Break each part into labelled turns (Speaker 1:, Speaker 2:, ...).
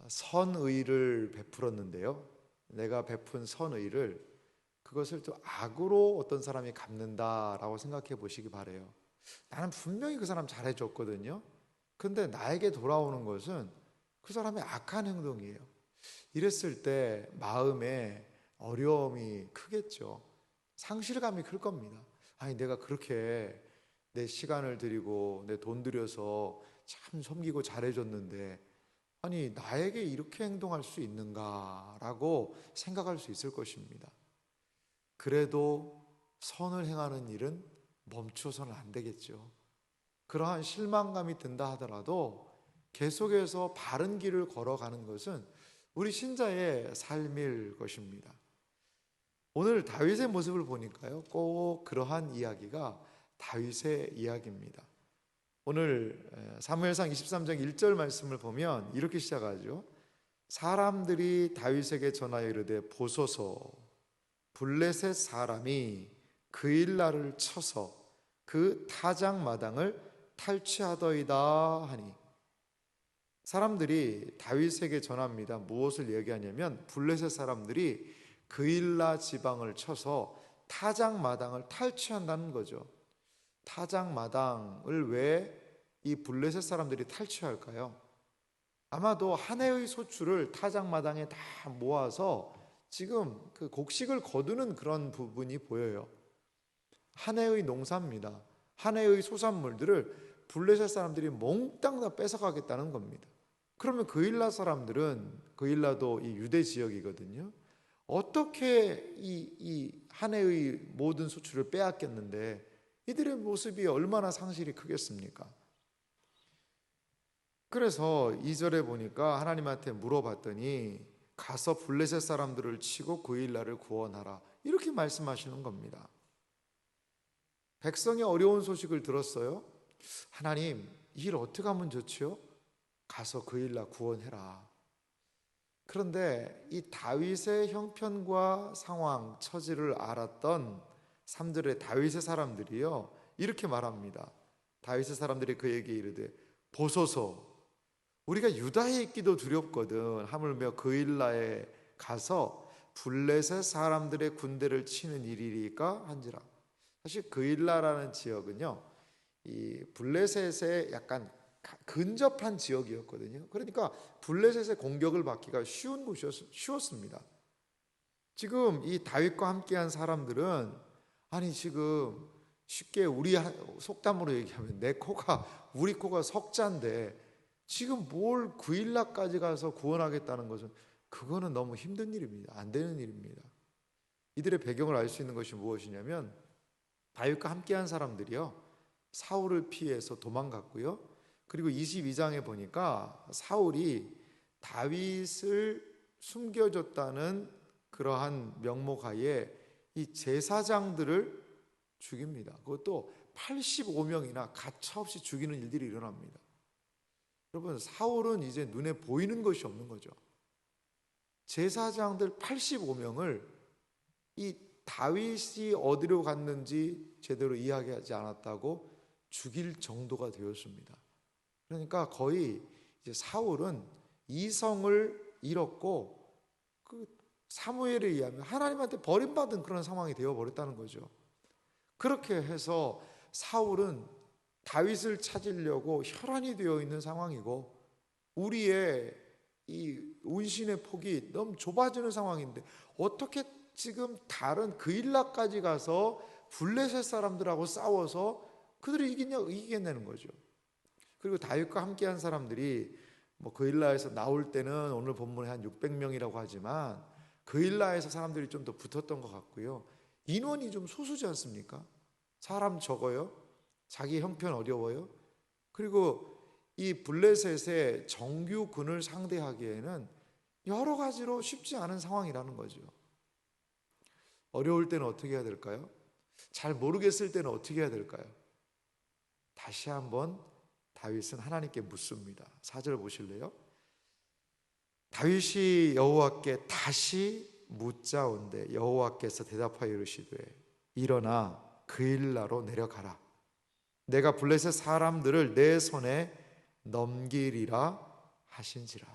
Speaker 1: 선의를 베풀었는데요, 내가 베푼 선의를 그것을 또 악으로 어떤 사람이 갚는다라고 생각해 보시기 바래요. 나는 분명히 그 사람 잘해줬거든요. 근데 나에게 돌아오는 것은 그 사람의 악한 행동이에요. 이랬을 때 마음에 어려움이 크겠죠. 상실감이 클 겁니다. 아니, 내가 그렇게 내 시간을 들이고 내 돈 들여서 참 섬기고 잘해줬는데, 아니, 나에게 이렇게 행동할 수 있는가라고 생각할 수 있을 것입니다. 그래도 선을 행하는 일은 멈춰서는 안 되겠죠. 그러한 실망감이 든다 하더라도 계속해서 바른 길을 걸어가는 것은 우리 신자의 삶일 것입니다. 오늘 다윗의 모습을 보니까요, 꼭 그러한 이야기가 다윗의 이야기입니다. 오늘 사무엘상 23장 1절 말씀을 보면 이렇게 시작하죠. 사람들이 다윗에게 전하여 이르되, 보소서, 블레셋 사람이 그일라를 쳐서 그 타작 마당을 탈취하더이다 하니. 사람들이 다윗에게 전합니다. 무엇을 얘기하냐면 블레셋 사람들이 그일라 지방을 쳐서 타작 마당을 탈취한다는 거죠. 타작 마당을 왜 이 블레셋 사람들이 탈취할까요? 아마도 한 해의 소출을 타작 마당에 다 모아서 지금 그 곡식을 거두는 그런 부분이 보여요. 한 해의 농사입니다. 한 해의 소산물들을 블레셋 사람들이 몽땅 다 뺏어가겠다는 겁니다. 그러면 그일라 사람들은, 그일라도 이 유대 지역이거든요. 어떻게 이 한 해의 모든 소출을 빼앗겼는데 이들의 모습이 얼마나 상실이 크겠습니까? 그래서 2절에 보니까 하나님한테 물어봤더니 가서 블레셋 사람들을 치고 그일라를 구원하라, 이렇게 말씀하시는 겁니다. 백성이 어려운 소식을 들었어요. 하나님, 이 일 어떻게 하면 좋지요? 가서 그일라 구원해라. 그런데 이 다윗의 형편과 상황, 처지를 알았던 3절의 다윗의 사람들이요, 이렇게 말합니다. 다윗의 사람들이 그에게 이르되, 보소서, 우리가 유다에 있기도 두렵거든 하물며 그일라에 가서 블레셋 사람들의 군대를 치는 일이리까 한지라. 사실 그일라라는 지역은요, 이 블레셋에 약간 근접한 지역이었거든요. 그러니까 블레셋의 공격을 받기가 쉬웠습니다. 지금 이 다윗과 함께한 사람들은, 아니, 지금 쉽게 우리 속담으로 얘기하면 우리 코가 석자인데 지금 뭘 그일라까지 가서 구원하겠다는 것은, 그거는 너무 힘든 일입니다. 안 되는 일입니다. 이들의 배경을 알 수 있는 것이 무엇이냐면, 다윗과 함께한 사람들이요, 사울을 피해서 도망갔고요. 그리고 22장에 보니까 사울이 다윗을 숨겨줬다는 그러한 명목하에 이 제사장들을 죽입니다. 그것도 85명이나 가차없이 죽이는 일들이 일어납니다. 여러분, 사울은 이제 눈에 보이는 것이 없는 거죠. 제사장들 85명을 이 다윗이 어디로 갔는지 제대로 이야기하지 않았다고 죽일 정도가 되었습니다. 그러니까 거의 이제 사울은 이성을 잃었고, 그 사무엘에 의하면 하나님한테 버림받은 그런 상황이 되어버렸다는 거죠. 그렇게 해서 사울은 다윗을 찾으려고 혈안이 되어 있는 상황이고, 우리의 이 운신의 폭이 너무 좁아지는 상황인데 어떻게 지금 다른 그일라까지 가서 블레셋 사람들하고 싸워서 그들이 이기겠냐는 거죠. 그리고 다윗과 함께한 사람들이 그일라에서 나올 때는 오늘 본문에 한 600명이라고 하지만 그일라에서 사람들이 좀 더 붙었던 것 같고요. 인원이 좀 소수지 않습니까? 사람 적어요. 자기 형편 어려워요. 그리고 이 블레셋의 정규군을 상대하기에는 여러 가지로 쉽지 않은 상황이라는 거죠. 어려울 때는 어떻게 해야 될까요? 잘 모르겠을 때는 어떻게 해야 될까요? 다시 한번 다윗은 하나님께 묻습니다. 4절 보실래요? 다윗이 여호와께 다시 묻자온대 여호와께서 대답하여 이르시되, 일어나 그일라로 내려가라. 내가 블레셋 사람들을 내 손에 넘기리라 하신지라.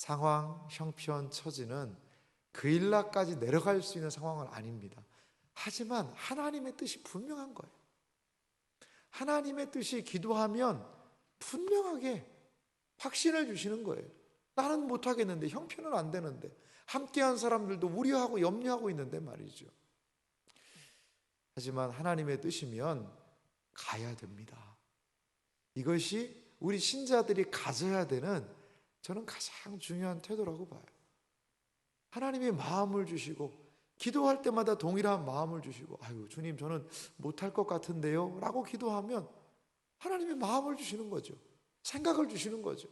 Speaker 1: 상황, 형편, 처지는 그 일라까지 내려갈 수 있는 상황은 아닙니다. 하지만 하나님의 뜻이 분명한 거예요. 하나님의 뜻이 기도하면 분명하게 확신을 주시는 거예요. 나는 못하겠는데, 형편은 안 되는데, 함께한 사람들도 우려하고 염려하고 있는데 말이죠. 하지만 하나님의 뜻이면 가야 됩니다. 이것이 우리 신자들이 가져야 되는, 저는 가장 중요한 태도라고 봐요. 하나님이 마음을 주시고 기도할 때마다 동일한 마음을 주시고, 아유 주님 저는 못할 것 같은데요 라고 기도하면 하나님이 마음을 주시는 거죠. 생각을 주시는 거죠.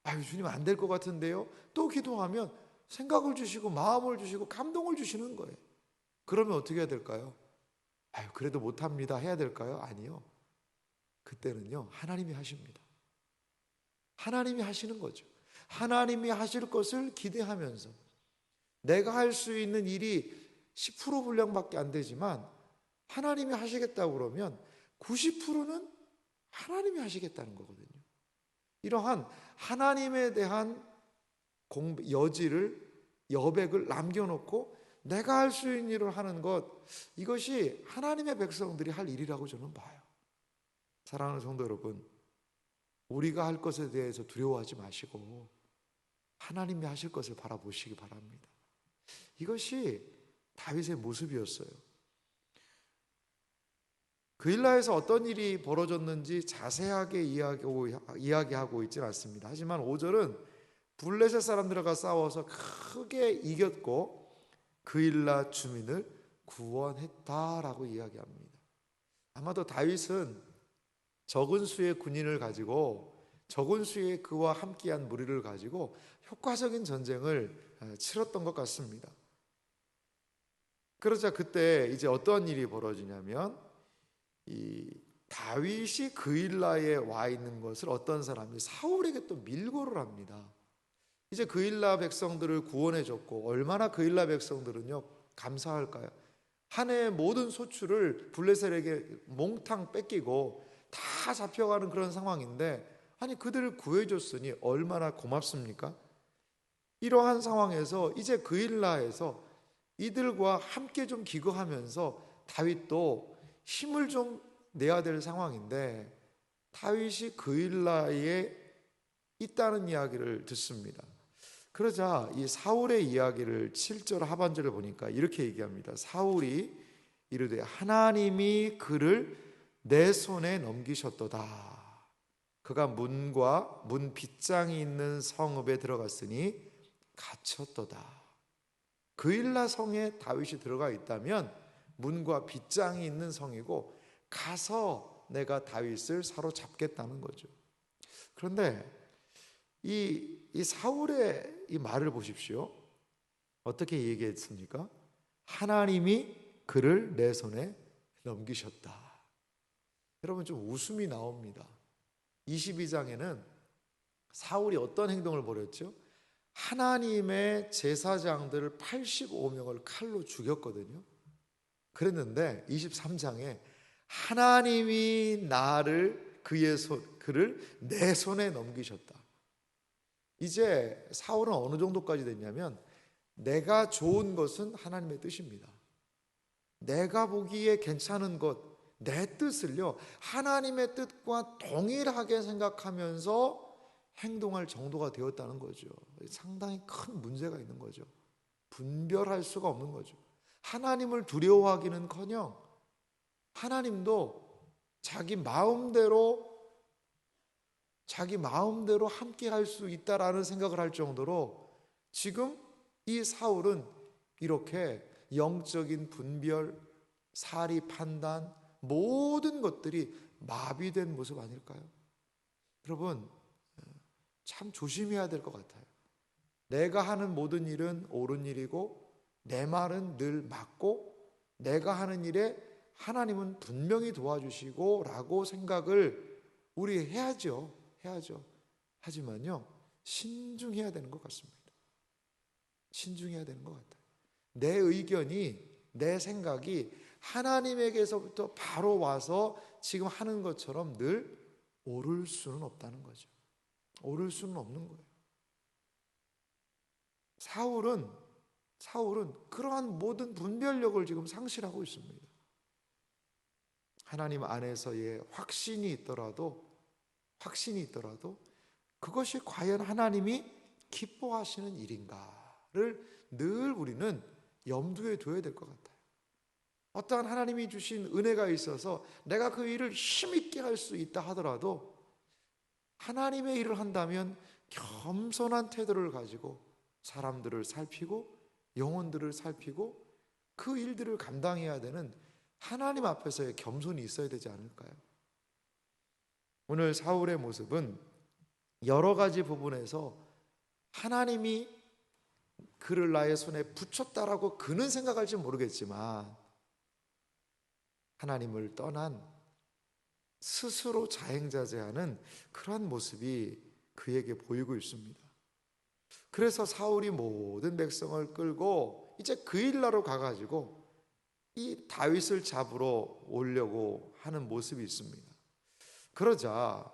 Speaker 1: 아유 주님 안 될 것 같은데요, 또 기도하면 생각을 주시고 마음을 주시고 감동을 주시는 거예요. 그러면 어떻게 해야 될까요? 아유 그래도 못합니다 해야 될까요? 아니요. 그때는요 하나님이 하십니다. 하나님이 하시는 거죠. 하나님이 하실 것을 기대하면서, 내가 할 수 있는 일이 10% 분량밖에 안 되지만 하나님이 하시겠다고 그러면 90%는 하나님이 하시겠다는 거거든요. 이러한 하나님에 대한 여백을 남겨놓고 내가 할 수 있는 일을 하는 것, 이것이 하나님의 백성들이 할 일이라고 저는 봐요. 사랑하는 성도 여러분, 우리가 할 것에 대해서 두려워하지 마시고 하나님이 하실 것을 바라보시기 바랍니다. 이것이 다윗의 모습이었어요. 그일라에서 어떤 일이 벌어졌는지 자세하게 이야기하고 있지는 않습니다. 하지만 5절은 블레셋 사람들과 싸워서 크게 이겼고 그일라 주민을 구원했다라고 이야기합니다. 아마도 다윗은 적은 수의 군인을 가지고, 적은 수의 그와 함께한 무리를 가지고 효과적인 전쟁을 치렀던 것 같습니다. 그러자 그때 이제 어떤 일이 벌어지냐면, 이 다윗이 그일라에 와 있는 것을 어떤 사람이 사울에게 또 밀고를 합니다. 이제 그일라 백성들을 구원해 줬고, 얼마나 그일라 백성들은요 감사할까요? 한 해의 모든 소출을 블레셋에게 몽탕 뺏기고 다 잡혀가는 그런 상황인데, 아니 그들을 구해줬으니 얼마나 고맙습니까? 이러한 상황에서 이제 그일라에서 이들과 함께 좀 기거하면서 다윗도 힘을 좀 내야 될 상황인데, 다윗이 그일라에 있다는 이야기를 듣습니다. 그러자 이 사울의 이야기를 7절 하반절을 보니까 이렇게 얘기합니다. 사울이 이르되 하나님이 그를 내 손에 넘기셨도다. 그가 문과 문 빗장이 있는 성읍에 들어갔으니 갇혔도다. 그일라 성에 다윗이 들어가 있다면 문과 빗장이 있는 성이고, 가서 내가 다윗을 사로잡겠다는 거죠. 그런데 이 사울의 이 말을 보십시오. 어떻게 얘기했습니까? 하나님이 그를 내 손에 넘기셨다. 여러분 좀 웃음이 나옵니다. 22장에는 사울이 어떤 행동을 벌였죠? 하나님의 제사장들을 85명을 칼로 죽였거든요. 그랬는데 23장에 하나님이 그를 내 손에 넘기셨다. 이제 사울은 어느 정도까지 됐냐면, 내가 좋은 것은 하나님의 뜻입니다. 내가 보기에 괜찮은 것, 내 뜻을요 하나님의 뜻과 동일하게 생각하면서 행동할 정도가 되었다는 거죠. 상당히 큰 문제가 있는 거죠. 분별할 수가 없는 거죠. 하나님을 두려워하기는커녕 하나님도 자기 마음대로 함께 할 수 있다라는 생각을 할 정도로, 지금 이 사울은 이렇게 영적인 분별, 사리 판단, 모든 것들이 마비된 모습 아닐까요? 여러분 참 조심해야 될 것 같아요. 내가 하는 모든 일은 옳은 일이고, 내 말은 늘 맞고, 내가 하는 일에 하나님은 분명히 도와주시고 라고 생각을 우리 해야죠. 하지만요 신중해야 되는 것 같습니다. 신중해야 되는 것 같아요. 내 의견이, 내 생각이 하나님에게서부터 바로 와서 지금 하는 것처럼 늘 옳을 수는 없다는 거죠. 옳을 수는 없는 거예요. 사울은 그러한 모든 분별력을 지금 상실하고 있습니다. 하나님 안에서의 확신이 있더라도 그것이 과연 하나님이 기뻐하시는 일인가를 늘 우리는 염두에 둬야 될 것 같아요. 어떠한 하나님이 주신 은혜가 있어서 내가 그 일을 힘있게 할 수 있다 하더라도 하나님의 일을 한다면 겸손한 태도를 가지고 사람들을 살피고 영혼들을 살피고 그 일들을 감당해야 되는 하나님 앞에서의 겸손이 있어야 되지 않을까요? 오늘 사울의 모습은 여러 가지 부분에서 하나님이 그를 나의 손에 붙였다라고 그는 생각할지 모르겠지만 하나님을 떠난 스스로 자행자재하는 그러한 모습이 그에게 보이고 있습니다. 그래서 사울이 모든 백성을 끌고 이제 그 일나로 가가지고 이 다윗을 잡으러 오려고 하는 모습이 있습니다. 그러자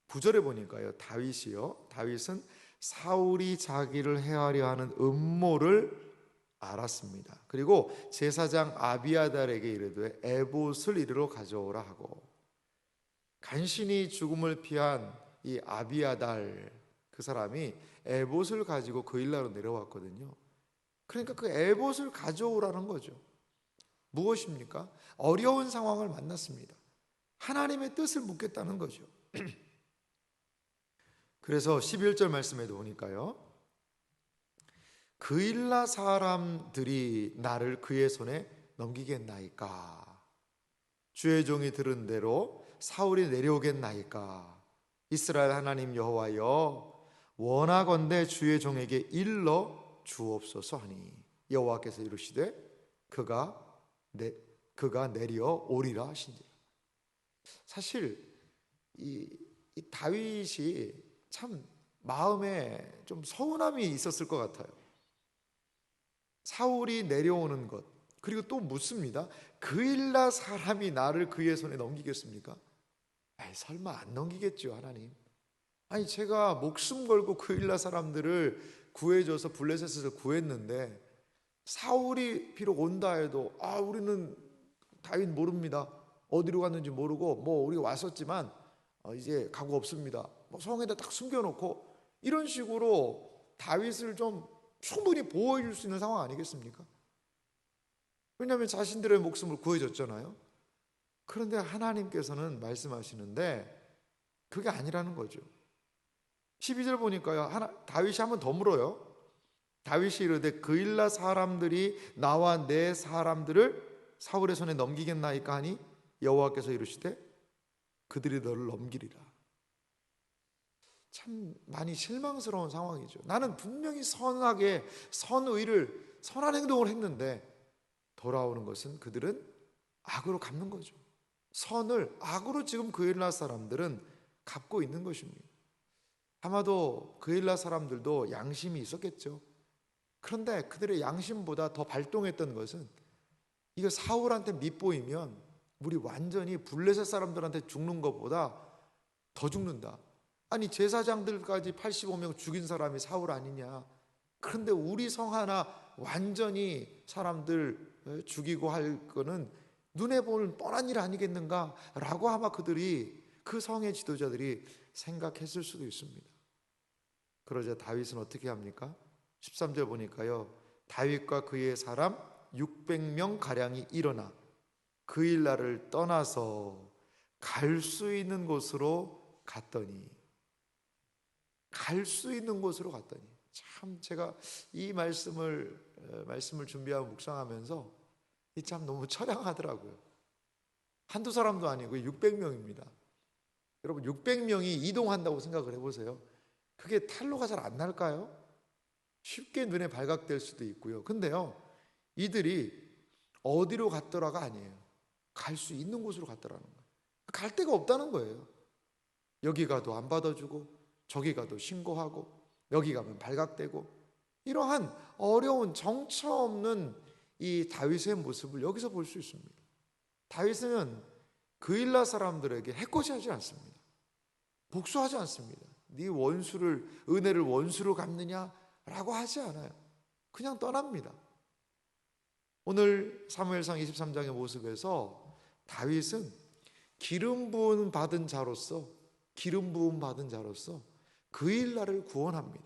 Speaker 1: 9절에 보니까요, 다윗은 사울이 자기를 해하려 하는 음모를 알았습니다. 그리고 제사장 아비아달에게 이르되 에봇을 이리로 가져오라 하고, 간신히 죽음을 피한 이 아비아달 그 사람이 에봇을 가지고 그 일나로 내려왔거든요. 그러니까 그 에봇을 가져오라는 거죠. 무엇입니까? 어려운 상황을 만났습니다. 하나님의 뜻을 묻겠다는 거죠. 그래서 11절 말씀에도 보니까요, 그일라 사람들이 나를 그의 손에 넘기겠나이까? 주의 종이 들은 대로 사울이 내려오겠나이까? 이스라엘 하나님 여호와여, 원하건대 주의 종에게 일러 주옵소서 하니 여호와께서 이르시되 그가 내려 오리라 하신지라. 사실 이 다윗이 참 마음에 좀 서운함이 있었을 것 같아요. 사울이 내려오는 것, 그리고 또 묻습니다. 그일라 사람이 나를 그의 손에 넘기겠습니까? 설마 안 넘기겠죠, 하나님. 아니, 제가 목숨 걸고 그일라 사람들을 구해줘서 블레셋에서 구했는데 사울이 비록 온다 해도 우리는 다윗 모릅니다. 어디로 갔는지 모르고 우리 왔었지만 이제 가고 없습니다. 성에다 딱 숨겨놓고 이런 식으로 다윗을 좀 충분히 보호해 줄 수 있는 상황 아니겠습니까? 왜냐하면 자신들의 목숨을 구해줬잖아요. 그런데 하나님께서는 말씀하시는데 그게 아니라는 거죠. 12절 보니까요, 다윗이 한번 더 물어요. 다윗이 이르되 그일라 사람들이 나와 내 사람들을 사울의 손에 넘기겠나이까 하니 여호와께서 이르시되 그들이 너를 넘기리라. 참 많이 실망스러운 상황이죠. 나는 분명히 선하게 선한 행동을 했는데 돌아오는 것은 그들은 악으로 갚는 거죠. 선을 악으로 지금 그일라 사람들은 갚고 있는 것입니다. 아마도 그일라 사람들도 양심이 있었겠죠. 그런데 그들의 양심보다 더 발동했던 것은 이거 사울한테 밉보이면 우리 완전히 블레셋 사람들한테 죽는 것보다 더 죽는다. 아니, 제사장들까지 85명 죽인 사람이 사울 아니냐. 그런데 우리 성 하나 완전히 사람들 죽이고 할 거는 눈에 보는 뻔한 일 아니겠는가 라고 아마 그 성의 지도자들이 생각했을 수도 있습니다. 그러자 다윗은 어떻게 합니까? 13절 보니까요, 다윗과 그의 사람 600명 가량이 일어나 그일라를 떠나서 갈 수 있는 곳으로 갔더니 참 제가 이 말씀을 준비하고 묵상하면서 이 참 너무 처량하더라고요. 한두 사람도 아니고 600명입니다. 여러분, 600명이 이동한다고 생각을 해보세요. 그게 탈로가 잘 안 날까요? 쉽게 눈에 발각될 수도 있고요. 근데요, 이들이 어디로 갔더라가 아니에요. 갈 수 있는 곳으로 갔더라는 거예요. 갈 데가 없다는 거예요. 여기 가도 안 받아주고 저기 가도 신고하고 여기 가면 발각되고, 이러한 어려운 정처 없는 이 다윗의 모습을 여기서 볼 수 있습니다. 다윗은 그일라 사람들에게 해코지하지 않습니다. 복수하지 않습니다. 네 은혜를 원수로 갚느냐라고 하지 않아요. 그냥 떠납니다. 오늘 사무엘상 23장의 모습에서 다윗은 기름 부음 받은 자로서 그 일날을 구원합니다.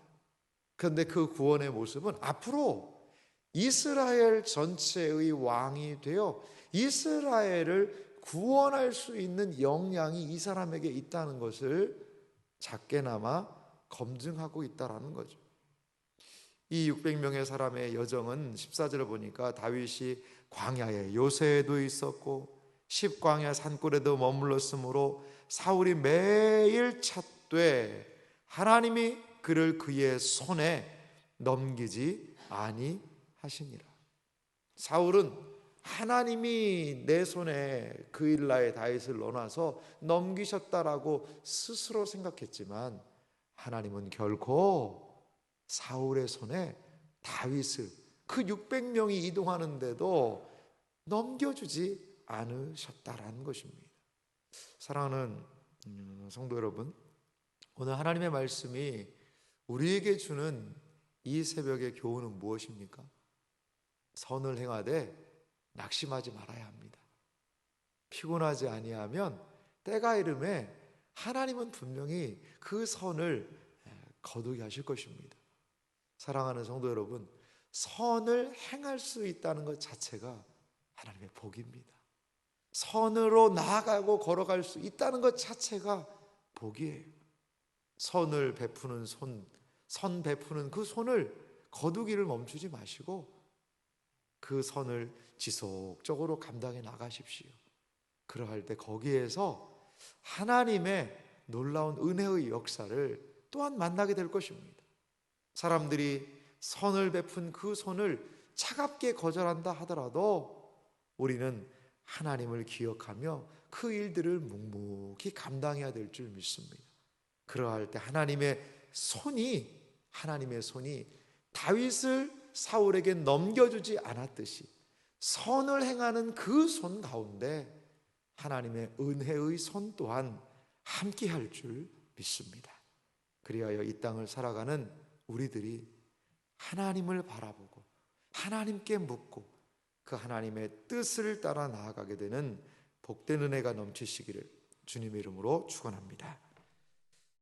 Speaker 1: 그런데 그 구원의 모습은 앞으로 이스라엘 전체의 왕이 되어 이스라엘을 구원할 수 있는 역량이 이 사람에게 있다는 것을 작게나마 검증하고 있다는 거죠. 이 600명의 사람의 여정은 14절을 보니까 다윗이 광야에 요새에도 있었고 십광야 산골에도 머물렀으므로 사울이 매일 찾되 하나님이 그를 그의 손에 넘기지 아니하시니라. 사울은 하나님이 내 손에 그 일라의 다윗을 넣어놔서 넘기셨다라고 스스로 생각했지만 하나님은 결코 사울의 손에 다윗을 그 600명이 이동하는데도 넘겨주지 않으셨다라는 것입니다. 사랑하는 성도 여러분, 오늘 하나님의 말씀이 우리에게 주는 이 새벽의 교훈은 무엇입니까? 선을 행하되 낙심하지 말아야 합니다. 피곤하지 아니하면 때가 이름에 하나님은 분명히 그 선을 거두게 하실 것입니다. 사랑하는 성도 여러분, 선을 행할 수 있다는 것 자체가 하나님의 복입니다. 선으로 나아가고 걸어갈 수 있다는 것 자체가 복이에요. 선을 베푸는 선 베푸는 그 손을 거두기를 멈추지 마시고 그 선을 지속적으로 감당해 나가십시오. 그러할 때 거기에서 하나님의 놀라운 은혜의 역사를 또한 만나게 될 것입니다. 사람들이 선을 베푼 그 손을 차갑게 거절한다 하더라도 우리는 하나님을 기억하며 그 일들을 묵묵히 감당해야 될 줄 믿습니다. 그러할 때 하나님의 손이 다윗을 사울에게 넘겨주지 않았듯이 선을 행하는 그 손 가운데 하나님의 은혜의 손 또한 함께 할 줄 믿습니다. 그리하여 이 땅을 살아가는 우리들이 하나님을 바라보고 하나님께 묻고 그 하나님의 뜻을 따라 나아가게 되는 복된 은혜가 넘치시기를 주님의 이름으로 축원합니다.